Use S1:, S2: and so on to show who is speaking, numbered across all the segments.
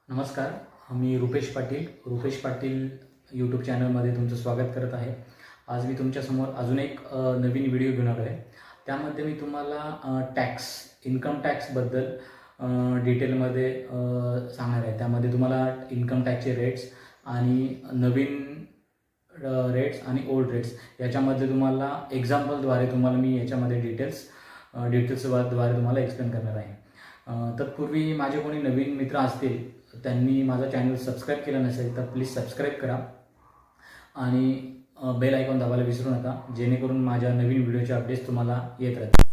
S1: नमस्कार. मी रुपेश पाटील यूट्यूब चॅनलमध्ये तुमचं स्वागत करत आहे. आज मी तुमच्यासमोर अजून एक नवीन व्हिडिओ घेऊन आलो आहे. त्यामध्ये मी तुम्हाला इन्कम टॅक्सबद्दल डिटेलमध्ये सांगणार आहे. त्यामध्ये तुम्हाला इन्कम टॅक्सचे रेट्स आणि नवीन रेट्स आणि ओल्ड रेट्स याच्यामध्ये तुम्हाला एक्झाम्पलद्वारे तुम्हाला मी याच्यामध्ये डिटेल्सद्वारे तुम्हाला एक्सप्लेन करणार आहे. तत्पूर्वी माझे कोणी नवीन मित्र असतील, त्यांनी माझा चॅनल सबस्क्राईब केला नसेल तर प्लीज सबस्क्राईब करा आणि बेल आयकॉन दाबायला विसरू नका, जेणेकरून माझ्या नवीन व्हिडिओचे अपडेट्स तुम्हाला येत राहतील.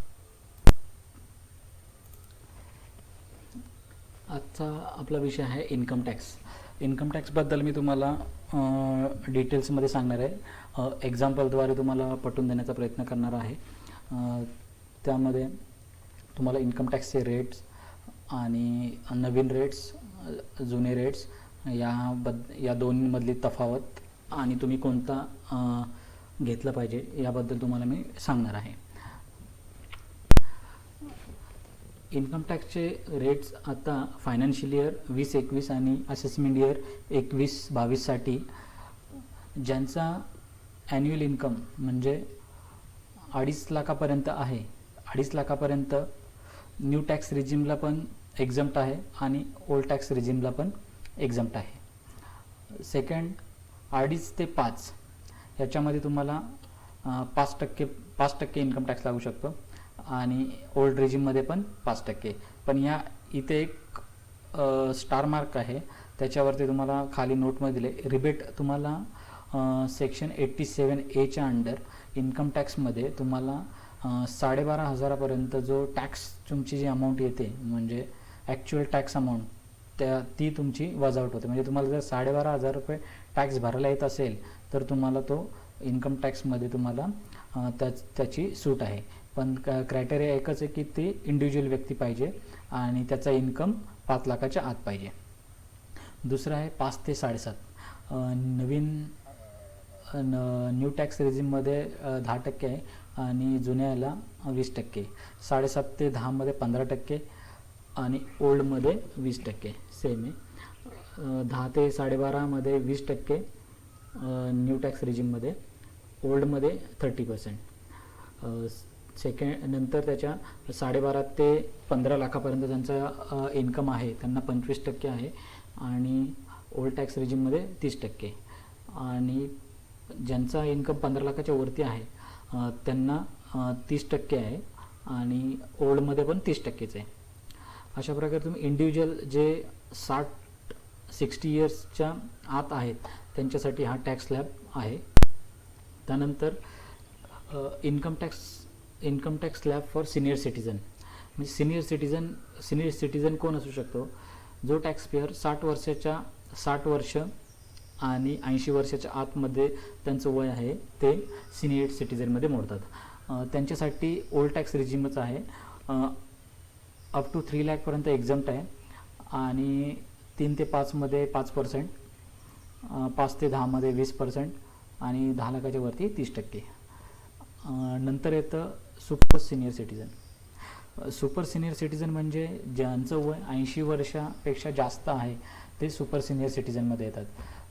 S1: आजचा आपला विषय आहे इन्कम टॅक्स. इन्कम टॅक्सबद्दल मी तुम्हाला डिटेल्समध्ये सांगणार आहे. एक्झाम्पलद्वारे तुम्हाला पटवून देण्याचा प्रयत्न करणार आहे. त्यामध्ये तुम्हाला इन्कम टॅक्सचे रेट्स आणि नवीन रेट्स, जुने रेट्स या दोन्हीमधली तफावत आणि तुम्ही कोणता घेतला पाहिजे याबद्दल तुम्हाला मी सांगणार आहे. इन्कम टॅक्सचे रेट्स आता फायनान्शियल इयर 20-21 आणि असेसमेंट इयर 21-22साठी ज्यांचा ॲन्युअल इन्कम म्हणजे 2.5 लाखापर्यंत आहे, 2.5 लाखापर्यंत न्यू टॅक्स रिजिमला पण एक्झम्प्ट आहे आणि ओल्ड टॅक्स रिजिमला पण एक्झम्प्ट आहे. सेकंड, 2.5 ते 5 याच्यामध्ये तुम्हाला 5% इन्कम टॅक्स लागू शकतो आणि ओल्ड रेजिममध्ये पण 5%. पण इथे एक स्टार मार्क आहे, त्याच्यावरती तुम्हाला खाली नोटमध्ये दिले रिबेट तुम्हाला सेक्शन 87A अंडर इन्कम टॅक्समध्ये तुम्हाला 12,500पर्यंत जो टॅक्स तुमची जी अमाऊंट येते म्हणजे ॲक्च्युअल टॅक्स अमाऊंट ती तुमची वजावट होते. म्हणजे तुम्हाला जर 12,500 रुपये टॅक्स भरायला येत असेल तर तुम्हाला तो इन्कम टॅक्समध्ये तुम्हाला त्याची सूट आहे. पण क्रायटेरिया एकच आहे की ती इंडिव्हिज्युअल व्यक्ती पाहिजे आणि त्याचा इन्कम 5 लाखाच्या आत पाहिजे. दुसरं आहे 5 ते 7.5. न्यू टॅक्स रेजिममध्ये 10% आहे आणि जुन्याला 20%. 7.5 ते 10मध्ये 15% आणि ओल्डमध्ये 20% सेम आहे. 10 ते 12.5मध्ये 20%, न्यू टॅक्स रेजिममध्ये, ओल्डमध्ये 30%. नंतर त्याच्या 12.5 ते 15 लाखापर्यंत ज्यांचा इन्कम आहे त्यांना 25% आहे आणि ओल्ड टॅक्स रेजिममध्ये 30%. आणि ज्यांचा इन्कम 15 लाखाच्या वरती आहे त्यांना 30% आहे आणि ओल्डमध्ये पण 30%च आहे. अशा प्रकारे तुम्ही इंडिव्हिज्युअल जे 60 इयर्सच्या आत आहेत त्यांच्यासाठी हा टॅक्स स्लॅब आहे. त्यानंतर income tax slab for senior citizen. म्हणजे सिनियर सिटीजन कोण असू शकतो? जो टॅक्सपेयर 60 वर्ष आणि 80 वर्षाच्या आतमध्ये त्यांचं वय आहे ते सिनियर सिटीजनमध्ये मोडतात. त्यांच्यासाठी ओल्ड टॅक्स रिजिमच आहे. अप टू 3 लाखपर्यंत एक्झम्प्ट आहे आणि 3 ते 5मध्ये 5%, 5 ते 10मध्ये 20% आणि 10 लाखाच्या वरती 30%. नंतर येतं super senior citizen. Super senior citizen म्हणजे ज्यांचं वय 80 वर्षापेक्षा जास्त आहे ते सुपर सिनियर सिटीजनमध्ये येतात.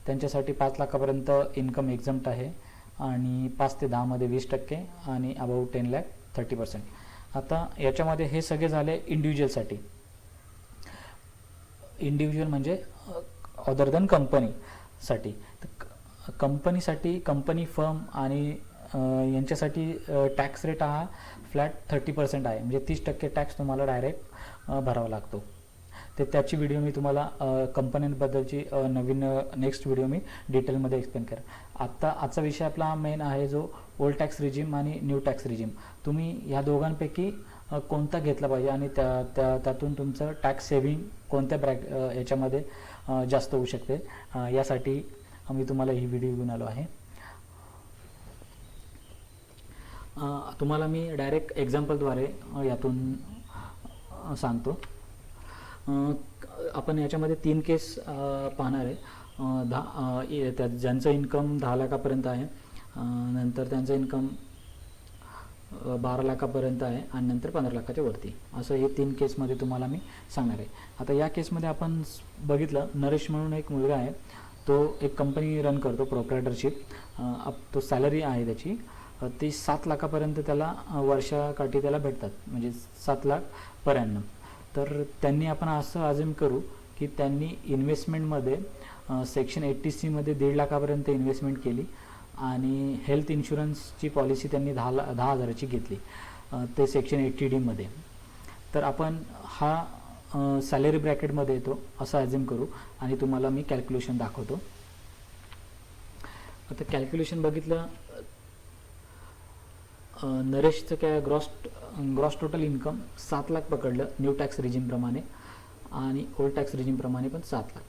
S1: त्यांच्यासाठी 5 लाखापर्यंत इन्कम एक्झम्प्ट आहे आणि 5 ते 10मध्ये 20% आणि अबाऊ 10 लाख 30%. आता याच्यामध्ये हे सगळे झाले इंडिव्हिज्युअलसाठी. इंडिव्हिज्युअल म्हणजे अदर दॅन कंपनीसाठी. कंपनीसाठी कंपनी फर्म आणि यांच्यासाठी टॅक्स रेट हा फ्लॅट 30% आहे. म्हणजे 30% टॅक्स तुम्हाला डायरेक्ट भरावा लागतो. त्याची व्हिडिओ मी तुम्हाला कंपन्यांबद्दलची नेक्स्ट व्हिडिओ मी डिटेलमध्ये एक्सप्लेन करेन. आजचा विषय आपला मेन आहे जो ओल्ड टॅक्स रिजिम आणि न्यू टॅक्स रिजिम. तुम्ही ह्या दोघांपैकी कोणता घेतला पाहिजे आणि त्यातून तुमचं टॅक्स सेव्हिंग कोणत्या याच्यामध्ये जास्त होऊ शकते यासाठी मी तुम्हाला ही व्हिडिओ घेऊन आलो आहे. तुम्हाला मी डायरेक्ट एक्झाम्पलद्वारे यातून सांगतो. आपण याच्यामध्ये 3 केस पाहणार आहे. ज्यांचं इन्कम 10 लाखापर्यंत आहे, नंतर त्यांचं इन्कम 12 लाखापर्यंत आहे आणि नंतर 15 लाखाच्या वरती, असं हे 3 केसमध्ये तुम्हाला मी सांगणार आहे. आता या केसमध्ये आपण बघितलं, नरेश म्हणून एक मुलगा आहे, तो एक कंपनी रन करतो प्रोप्रायटरशिप. तो सॅलरी आहे त्याची ती 7 लाखापर्यंत त्याला वर्षाकाठी त्याला भेटतात, म्हणजे 7 लाख पर ॲनम. तर त्यांनी आपण असं अझ्युम करू की त्यांनी इन्व्हेस्टमेंटमध्ये सेक्शन 80C मध्ये 1.5 लाखापर्यंत इन्व्हेस्टमेंट केली आणि हेल्थ इन्शुरन्सची पॉलिसी त्यांनी 10,000ची घेतली, ते सेक्शन 80D मध्ये. तर आपण हा सॅलरी ब्रॅकेटमध्ये येतो असं ॲझ्युम करू आणि तुम्हाला मी कॅल्क्युलेशन दाखवतो. आता कॅल्क्युलेशन बघितलं, नरेशचं काय ग्रॉस टोटल इन्कम 7 लाख पकडलं न्यू टॅक्स रिजिमप्रमाणे आणि ओल्ड टॅक्स रिजिमप्रमाणे पण 7 लाख,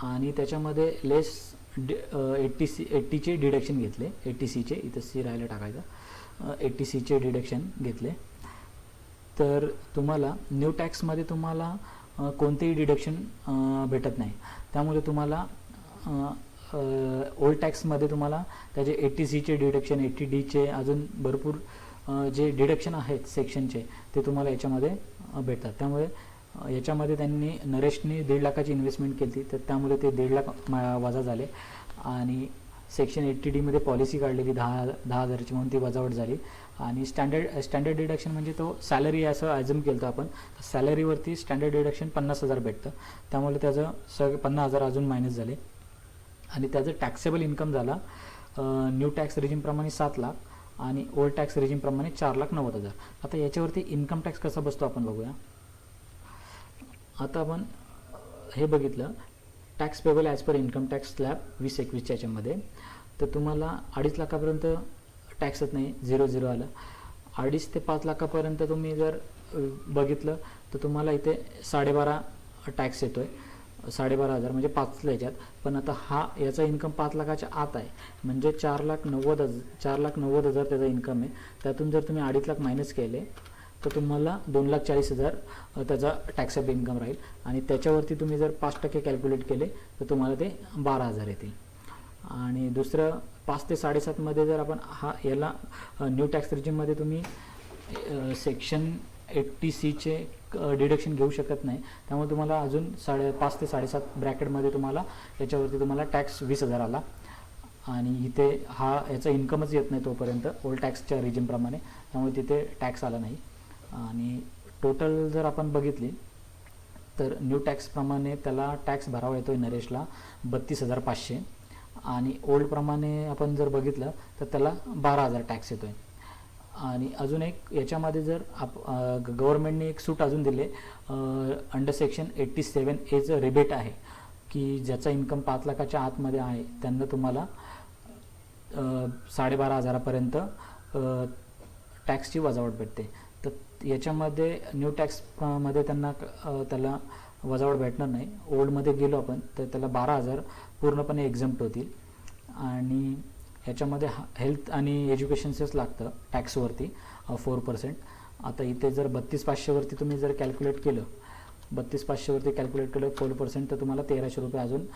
S1: आणि त्याच्यामध्ये लेस 80चे डिडक्शन घेतले. 80Cचे इथं सी राहायला टाकायचं, 80Cचे डिडक्शन घेतले. तर तुम्हाला न्यू टॅक्समध्ये तुम्हाला कोणतेही डिडक्शन भेटत नाही, त्यामुळे तुम्हाला ओल्ड टॅक्समध्ये तुम्हाला त्याचे 80Cचे डिडक्शन, 80Dचे अजून भरपूर जे डिडक्शन आहेत सेक्शनचे ते तुम्हाला याच्यामध्ये भेटतात. त्यामुळे याच्यामध्ये नरेशने 1.5 लाखाची इन्व्हेस्टमेंट केली, तर त्यामुळे ते 1.5 लाख वजा झाले. आणि सेक्शन 80D मध्ये पॉलिसी काढलेली 10,000ची म्हणून ती वजावट झाली. आणि स्टँडर्ड डिडक्शन म्हणजे तो सॅलरी असं ॲझ्युम केलं आपण, सॅलरीवरती स्टँडर्ड डिडक्शन 50,000 भेटतं, त्यामुळे त्याचं 50,000 अजून मायनस झाले. आणि त्याचं टॅक्सेबल इन्कम झाला न्यू टॅक्स रिजिमप्रमाणे 7 लाख आणि ओल्ड टॅक्स रिजिमप्रमाणे 4,90,000. आता याच्यावरती इन्कम टॅक्स कसा बसतो आपण बघूया. आता आपण हे बघितलं, tax payable as per income tax slab 2021च्या याच्यामध्ये, तर तुम्हाला 2.5 लाखापर्यंत टॅक्स येत नाही, 0 आलं. 2.5 ते 5 लाखापर्यंत तुम्ही जर बघितलं तर तुम्हाला इथे 12.5 टॅक्स येतोय, 12,500 म्हणजे 5 याच्यात. पण आता याचा इन्कम 5 लाखाच्या आत आहे, म्हणजे 4,90,000 त्याचा इन्कम आहे. त्यातून जर तुम्ही 2.5 लाख मायनस केले तर तुम्हाला 2,40,000 त्याचा टॅक्सेबल इन्कम राहील. आणि त्याच्यावरती तुम्ही जर 5% कॅल्क्युलेट केले तर तुम्हाला ते 12,000 येतील. आणि दुसरं 5 ते 7.5 जर आपण याला न्यू टॅक्स रिजिममध्ये तुम्ही सेक्शन 80Cचे डिडक्शन घेऊ शकत नाही, त्यामुळे तुम्हाला अजून 5 ते 7.5 ब्रॅकेटमध्ये तुम्हाला याच्यावरती तुम्हाला टॅक्स 20,000 आला. आणि इथे याचा इन्कमच येत नाही तोपर्यंत ओल्ड टॅक्सच्या रिजिमप्रमाणे, त्यामुळे तिथे टॅक्स आला नाही. आणि टोटल जर आपण बघितली तर न्यू टॅक्सप्रमाणे त्याला टॅक्स भरावा येतो नरेशला 32,500 आणि ओल्डप्रमाणे आपण जर बघितलं तर त्याला 12,000 टॅक्स येतो आहे. आणि अजून एक याच्यामध्ये जर गव्हर्नमेंटने एक सूट अजून दिले, अंडर सेक्शन 87Aचं रिबेट आहे की ज्याचा इन्कम 5 लाखाच्या आतमध्ये आहे त्यांना तुम्हाला 12,500पर्यंत टॅक्सची वजावट भेटते. तर याच्यामध्ये न्यू टॅक्समध्ये त्याला वजावट भेटणार नाही. ओल्डमध्ये गेलो आपण तर त्याला 12,000 पूर्णपणे एक्झम्प्ट होतील. आणि ह्याच्यामध्ये हेल्थ आणि एज्युकेशन सेस लागतं टॅक्सवरती 4%. आता इथे जर 32,500वरती तुम्ही जर कॅल्क्युलेट केलं, 32,500वरती कॅल्क्युलेट केलं 4%, तर तुम्हाला 1,300 रुपये अजून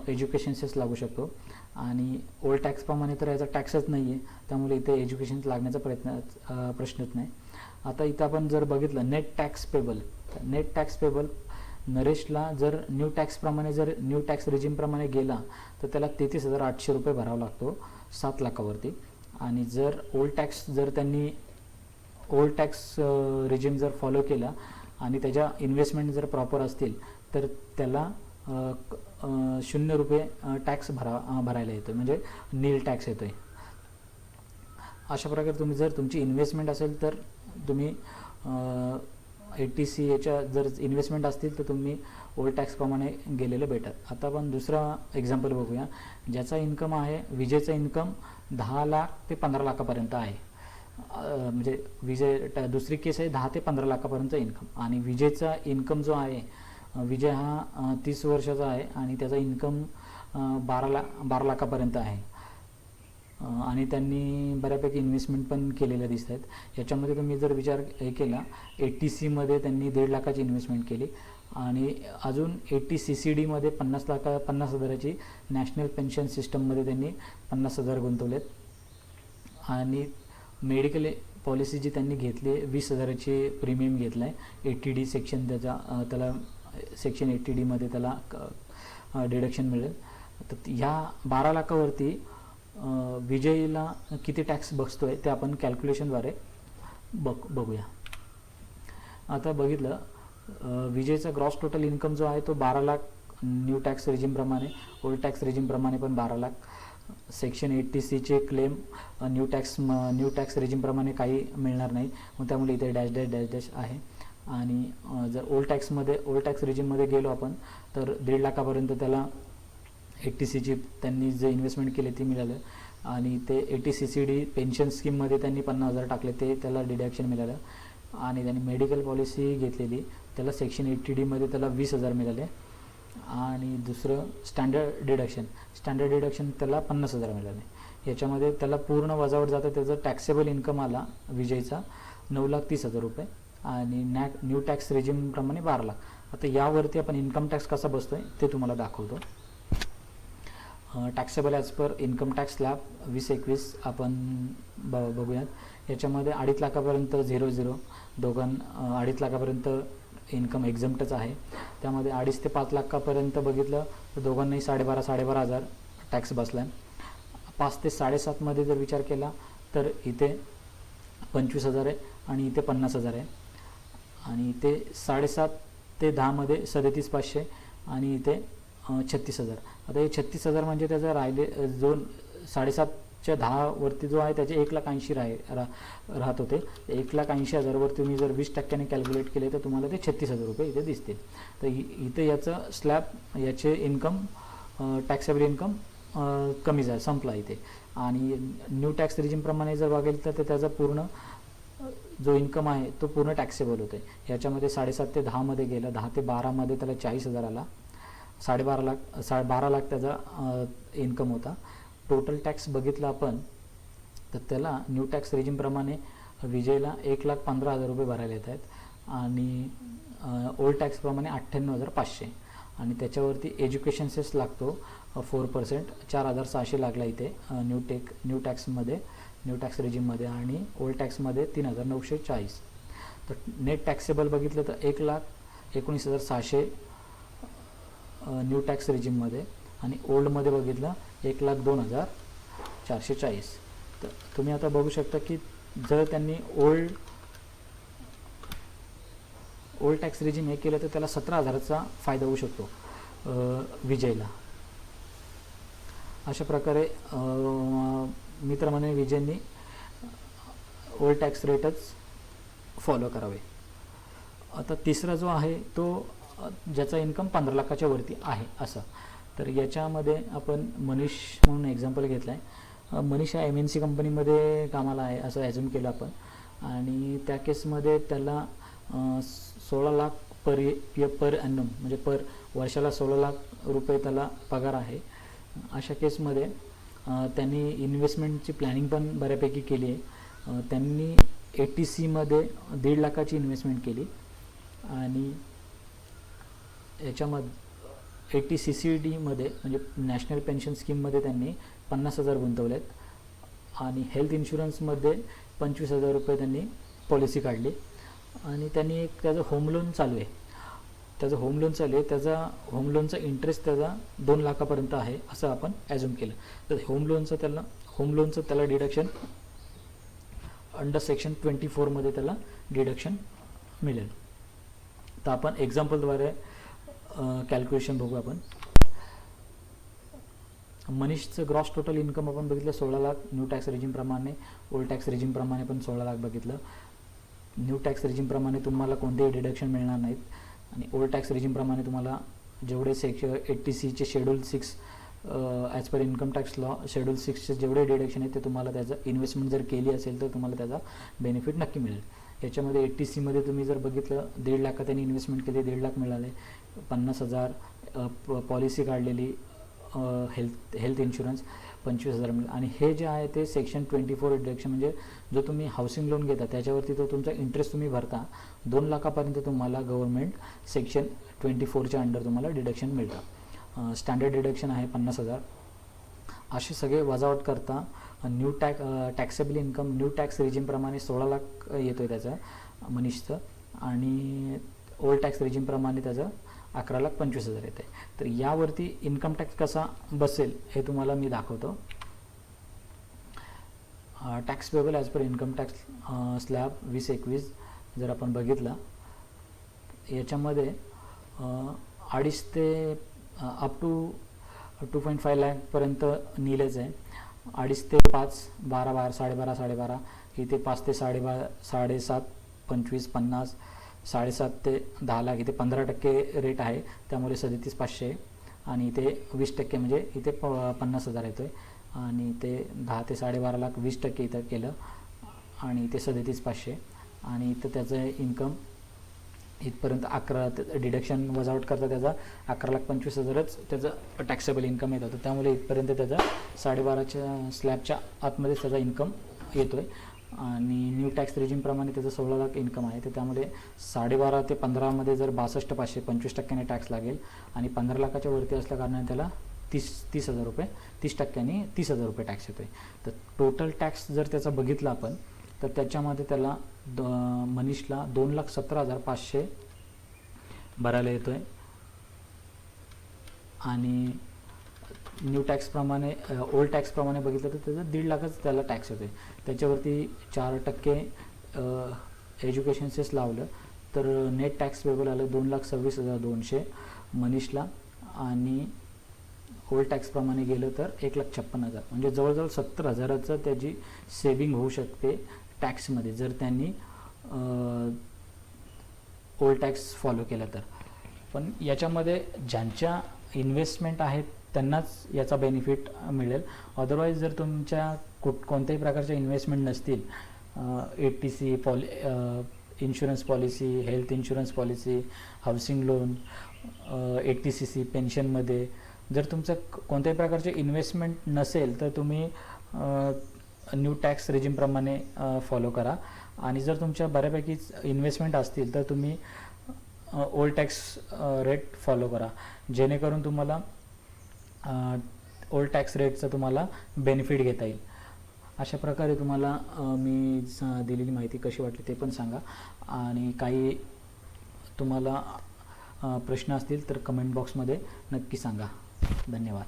S1: एज्युकेशन सेस लागू शकतो. आणि ओल्ड टॅक्सप्रमाणे तर याचा टॅक्सच नाही आहे, त्यामुळे इथे एज्युकेशन लागण्याचा प्रश्नच नाही. आता इथं आपण जर बघितलं नेट टॅक्स पेबल नरेशला जर न्यू टॅक्स रिजिमप्रमाणे गेला तर त्याला 33,800 रुपये भरावा लागतो 7 लाखावरती. आणि जर त्यांनी ओल्ड टॅक्स रिजिम जर फॉलो केला आणि त्याच्या इन्व्हेस्टमेंट जर प्रॉपर असतील तर त्याला 0 रुपये टॅक्स भरायला येतो, म्हणजे नील टॅक्स येतो आहे. अशा प्रकारे तुम्ही जर तुमची इन्व्हेस्टमेंट असेल तर तुम्ही 80C याच्या जर इन्व्हेस्टमेंट असतील तर तुम्ही ओल्ड टॅक्सप्रमाणे गेलेले भेटतात. आता आपण दुसरा एक्झाम्पल बघूया, ज्याचा इन्कम आहे, विजेचा इन्कम 10 लाख ते 15 लाखापर्यंत आहे. म्हणजे दुसरी केस आहे 10 ते 15 लाखापर्यंत इन्कम. आणि विजेचा इन्कम जो आहे, विजय हा 30 वर्षाचा आहे आणि त्याचा इन्कम 12 लाखापर्यंत आहे. आणि त्यांनी बऱ्यापैकी इन्व्हेस्टमेंट पण केलेल्या दिसत आहेत. याच्यामध्ये तुम्ही जर विचार केला 80C मध्ये त्यांनी 1.5 लाखाची इन्व्हेस्टमेंट केली आणि अजून 80CCD मध्ये 50,000ची नॅशनल पेन्शन सिस्टममध्ये त्यांनी 50,000 गुंतवलेत. आणि मेडिकल पॉलिसी जी त्यांनी घेतली आहे 20,000ची प्रीमियम घेतला आहे, 80D सेक्शन त्याला सेक्शन 80Dमध्ये त्याला डिडक्शन मिळेल. तर ह्या 12 लाखावरती विजयला किती टॅक्स बसतोय ते आपण कॅल्क्युलेशनद्वारे बघूया. आता बघितलं विजयचा ग्रॉस टोटल इन्कम जो आहे तो 12 लाख न्यू टॅक्स रेजिमप्रमाणे, ओल्ड टॅक्स रेजिमप्रमाणे पण 12 लाख. सेक्शन 80Cचे क्लेम न्यू टॅक्स रेजिमप्रमाणे काही मिळणार नाही, मग त्यामुळे इथे डॅश डॅश डॅश डॅश आहे. आणि जर ओल्ड टॅक्स रेजिममध्ये गेलो आपण तर 1.5 लाखापर्यंत त्याला 80Cची त्यांनी जे इन्व्हेस्टमेंट केले ते मिळालं. आणि ते 80CCD पेन्शन स्कीममध्ये त्यांनी 50,000 टाकले ते त्याला डिडक्शन मिळालं. आणि त्यांनी मेडिकल पॉलिसी घेतलेली त्याला सेक्शन 80Dमध्ये त्याला 20,000 मिळाले. आणि दुसरं स्टँडर्ड डिडक्शन त्याला 50,000 मिळाले. याच्यामध्ये त्याला पूर्ण वजावर जातं त्याचं टॅक्सेबल इन्कम आला विजयचा 9,30,000 रुपये आणि न्यू टॅक्स रेजिमप्रमाणे 12 लाख. आता यावरती आपण इन्कम टॅक्स कसा बसतो आहे ते तुम्हाला दाखवतो. Taxable as per income tax slab 2021 आपण बघूयात. याच्यामध्ये 2.5 लाखापर्यंत 0 2.5 लाखापर्यंत इन्कम एक्झम्प्टच आहे. त्यामध्ये 2.5 ते 5 लाखापर्यंत बघितलं तर दोघांनाही 12,500 टॅक्स बसला आहे. 5 ते 7.5 जर विचार केला तर इथे 25,000 आहे आणि इथे 50,000 आहे. आणि इथे 7.5 ते 10 37,500 आणि इथे 36,000. आता हे 36,000 म्हणजे त्याचा जो 7.5च्या 10 जो आहे त्याचे 1,80,000 राहत होते. 1,80,000 तुम्ही जर 20% कॅल्क्युलेट केले तर तुम्हाला ते 36,000 रुपये इथे दिसतील. तर इथे याचं स्लॅब याचे इन्कम टॅक्सेबल इन्कम कमी संपला इथे. आणि न्यू टॅक्स रेजिमप्रमाणे जर बघेल तर त्याचा पूर्ण जो इन्कम आहे तो पूर्ण टॅक्सेबल होते. याच्यामध्ये 7.5 ते 10 गेला, 10 ते 12 त्याला 40,000 आला, 12 लाख त्याचा इन्कम होता. टोटल टॅक्स बघितला आपण तर त्याला न्यू टॅक्स रेजिमप्रमाणे विजयला 1,15,000 रुपये भरायला येत आहेत आणि ओल्ड टॅक्सप्रमाणे 98,500. आणि त्याच्यावरती एज्युकेशन सेस लागतो 4%, 4,600 लागला इथे न्यू टॅक्स रेजिममध्ये. आणि ओल्ड टॅक्समध्ये 3,940. तर नेट टॅक्सेबल बघितलं तर 1,19,600 न्यू टॅक्स रेजिममध्ये आणि ओल्डमध्ये बघितलं 1,02,440. तर तुम्ही आता बघू शकता की जर त्यांनी ओल्ड टॅक्स रेजिम हे केलं तर त्याला 17,000चा फायदा होऊ शकतो विजयला. अशा प्रकारे मित्रमंडळी विजयनी ओल्ड टॅक्स रेटच फॉलो करावे. आता तिसरा जो आहे तो ज्याचा इन्कम 15 लाखाच्या वरती आहे असा. तर याच्यामध्ये आपण मनीष म्हणून एक्झाम्पल घेतलं आहे. मनीष हा MNC कंपनीमध्ये कामाला आहे असं ॲझ्युम केलं आपण. आणि त्या केसमध्ये त्याला 16 लाख पर ॲन्युम म्हणजे पर वर्षाला 16 लाख रुपये त्याला पगार आहे. अशा केसमध्ये त्यांनी इन्व्हेस्टमेंटची प्लॅनिंग पण बऱ्यापैकी केली आहे. त्यांनी 80Cमध्ये 1.5 लाखाची इन्व्हेस्टमेंट केली आणि याच्यामध्ये 80CCDमध्ये म्हणजे नॅशनल पेन्शन स्कीममध्ये त्यांनी 50,000 गुंतवलेत. आणि हेल्थ इन्शुरन्समध्ये 25,000 रुपये त्यांनी पॉलिसी काढली. आणि त्यांनी एक त्याचं होम लोन चालू आहे. त्याचा होम लोनचा इंटरेस्ट त्याचा 2 लाखापर्यंत आहे असं आपण ॲझ्युम केलं. तर होम लोनचं त्याला डिडक्शन अंडर सेक्शन 24मध्ये त्याला डिडक्शन मिळेल. तर आपण एक्झाम्पलद्वारे कॅल्क्युलेशन बघू आपण. मनीषचं ग्रॉस टोटल इन्कम आपण बघितलं 16 लाख न्यू टॅक्स रेजिमप्रमाणे, ओल्ड टॅक्स रेजिमप्रमाणे पण 16 लाख बघितलं. न्यू टॅक्स रेजिमप्रमाणे तुम्हाला कोणतेही डिडक्शन मिळणार नाहीत. आणि ओल्ड टॅक्स रेजिमप्रमाणे तुम्हाला जेवढे 80Cचे schedule 6 as per income tax law schedule 6चे जेवढे डिडक्शन आहेत ते तुम्हाला त्याचं इन्व्हेस्टमेंट जर केली असेल तर तुम्हाला त्याचा बेनिफिट नक्की मिळेल. याच्यामध्ये 80Cमध्ये तुम्ही जर बघितलं 1.5 लाख त्यांनी इन्व्हेस्टमेंट केली, 1.5 लाख मिळाले, 50,000 पॉलिसी काढलेली हेल्थ इन्शुरन्स 25,000 मिळेल. आणि हे जे आहे ते सेक्शन 24 डिडक्शन म्हणजे जो तुम्ही हाऊसिंग लोन घेता त्याच्यावरती तो तुमचा इंटरेस्ट तुम्ही भरता 2 लाखापर्यंत तुम्हाला गव्हर्नमेंट सेक्शन 24च्या अंडर तुम्हाला डिडक्शन मिळतं. स्टँडर्ड डिडक्शन आहे 50,000 असे सगळे वजावट करता new taxable income new tax रेजिमप्रमाणे 16 लाख येतो आहे त्याचा मनीषचं, आणि ओल्ड टॅक्स रेजिमप्रमाणे त्याचं 11,25,000 येते. तर यावरती इन्कम टॅक्स कसा बसेल हे तुम्हाला मी दाखवतो. Tax payable as per income tax slab 2021 जर आपण बघितला, याच्यामध्ये 2.5 ते अप टू 2.5 लाखपर्यंत निलेच आहे. 2.5 ते 5 12 12 इथे 5 ते 7.5 25 50 7.5 ते 10 लाख इथे 15% रेट आहे, त्यामुळे 37,500. आणि इथे 20% म्हणजे इथे 50,000 येतो आहे, आणि इथे 10 ते 12.5 लाख 20% इथं केलं, आणि इथे 37,500. आणि इथं त्याचं इन्कम इथपर्यंत 11 डिडक्शन वजावट करता त्याचा 11,25,000च त्याचं टॅक्सेबल इन्कम येत होतं, त्यामुळे इथपर्यंत त्याचा 12.5च्या स्लॅबच्या आतमध्येच त्याचा इन्कम येतो आहे. आणि न्यू टॅक्स रेजिमप्रमाणे त्याचं 16 लाख इन्कम आहे, तर त्यामुळे 12.5 ते 15मध्ये जर 62,500 25% टॅक्स लागेल, आणि 15 लाखाच्या वरती असल्याकारणाने त्याला 30,000 रुपये 30% 30,000 रुपये टॅक्स येतो आहे. तर टोटल टॅक्स जर त्याचा बघितला आपण, तर त्याच्यामध्ये त्याला मनीषला 2,17,500 भरायला येतो आहे, आणि न्यू टॅक्सप्रमाणे ओल्ड टॅक्सप्रमाणे बघितलं तर त्याचं 1.5 लाखच त्याला टॅक्स येतो आहे. त्याच्यावरती 4% एज्युकेशन सेस लावलं तर नेट टॅक्स पेबल आलं 2,26,200 मनीषला, आणि ओल्ड टॅक्सप्रमाणे गेलं तर 1,56,000, म्हणजे जवळजवळ 70,000चं त्याची सेविंग होऊ शकते टॅक्समध्ये जर त्यांनी ओल्ड टॅक्स फॉलो केला तर. पण याच्यामध्ये ज्यांच्या इन्व्हेस्टमेंट आहेत त्यांनाच याचा बेनिफिट मिळेल. अदरवाईज जर तुमच्या कोणत्याही प्रकारच्या इन्व्हेस्टमेंट नसतील, ATC insurance policy, health insurance policy, housing loan, ATCC पेन्शनमध्ये जर तुमचं कोणत्याही प्रकारचे इन्व्हेस्टमेंट नसेल तर तुम्ही न्यू टॅक्स रेजिमप्रमाणे फॉलो करा. आणि जर तुमच्या बऱ्यापैकीच इन्व्हेस्टमेंट असतील तर तुम्ही ओल्ड टॅक्स रेट फॉलो करा, जेणेकरून तुम्हाला ओल्ड टॅक्स रेटचा तुम्हाला बेनिफिट घेता येईल. अशा प्रकारे तुम्हाला मी दिलेली माहिती कशी वाटली ते पण सांगा, आणि काही तुम्हाला प्रश्न असतील तर कमेंट बॉक्समध्ये नक्की सांगा. धन्यवाद.